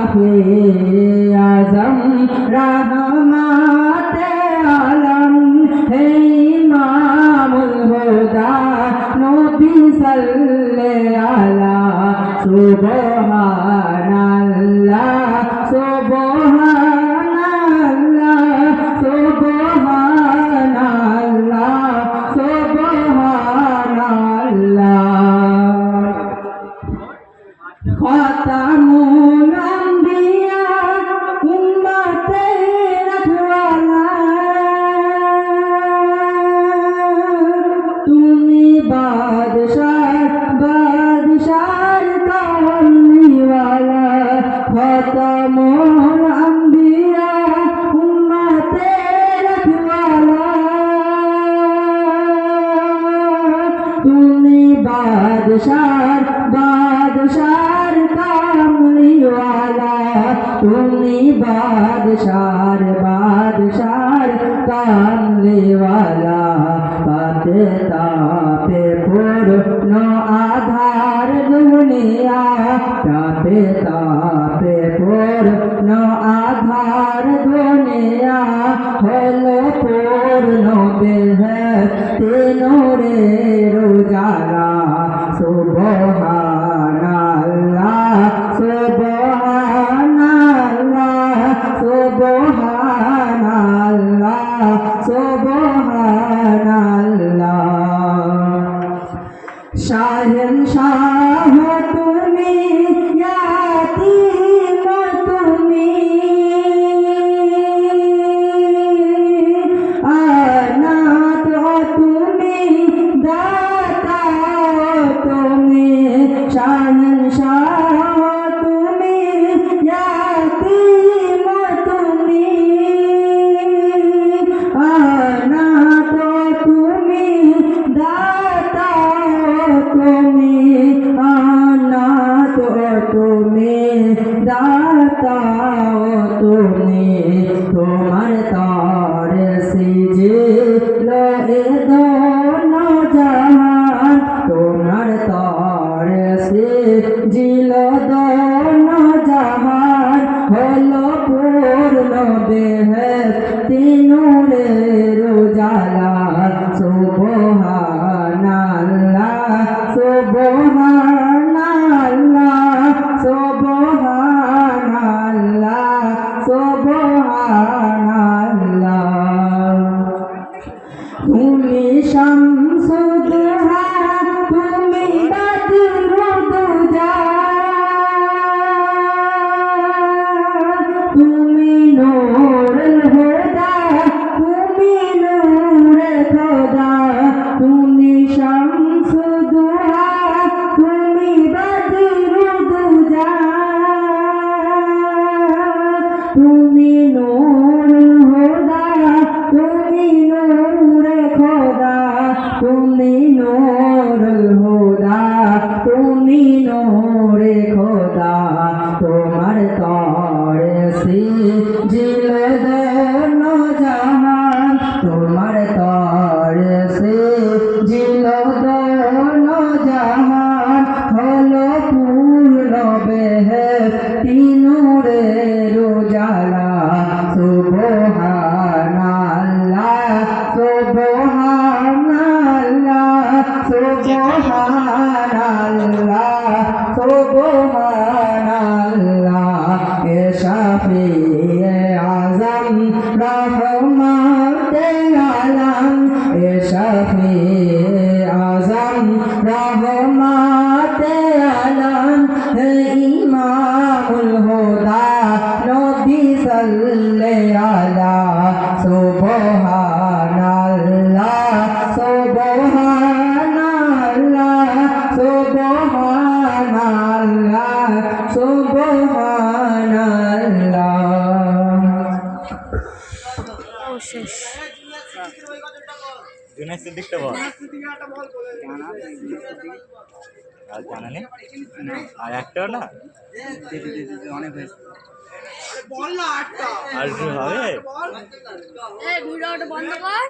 শাফি আজম রহমাতে আলম হে ইমামুল হুদা নবী সাল্লাল্লাহু আলা সুবহানাল্লাহ সুবহানাল্লাহ সুবহানাল্লাহ সুবহানাল্লাহ খাতামুল আম্বিয়া উম্মতের রখওয়ালা তুমি বাদশার কামলিওয়ালা খাতামুল আম্বিয়া উম্মতের রখওয়ালা তুমি বাদশার কামলিওয়ালা তুমি বাদশার কামলিওয়ালা পাতে তাপে পূর্ণ আধার দুনিয়া পাতে তাপে পূর্ণ আধার দুনিয়া হলো পূর্ণ বেহেশতে নূরের উজালা সুবহানাল্লাহ সুবহানাল্লাহ সুবহানাল্লাহ সুবহানাল্লাহ শাহেনশাহ তুমি ইয়াতীম তুমি অনাথ তুমি দাতা তুমি শাহেনশাহ তুমি ইয়াতীম তুমি অনাথ তুমি দাতা তুমি অনাথ তুমি দাতা তুমি তোমার তার সিজিল এ দোনো জাহান তোমার তার সিজিল দোনো জাহান হলো পূর্ণ বেহেশতি নূরের উজালা সুবহানাল্লাহ সুবহানাল্লাহ সুবহানাল্লাহ সুবহানাল্লাহ তুমি শামসুদ্দোহা তুমি বদরুদ্দোজা তুমি নূরুল হুদা তুমি নূরে খোদা তুমি শামসুদ্দোহা তুমি বদরুদ্দোজা তুমি নূরুল হুদা তুমি নূরে খোদা তুমি নূরুল হুদা তুমি নূরে খোদা তোমার তর সিজিল দোনো জাহান তোমার তর সিজিল দোনো জাহান হলো পূর্ণ বেহেশতি নূরের উজালা সুবহানাল্লাহ সুবহানাল্লাহ সুবহানাল্লাহ সুবহানাল্লাহ এ শাফি আজম রহমাতে আলম এ শাফি আজম রহমাতে আলম হে ইমামুল হুদা নবী সাল্লাল্লাহু আলা সুবহানাল্লাহ সুবহানাল্লাহ সুবহানাল্লাহ সুবহানাল্লাহ শেষ জুনাইদ সিদ্দিকটা বল আর জানা নেই আর একটা না অনেক হয়েছে আর হবে ভিডিওটা বন্ধ কর।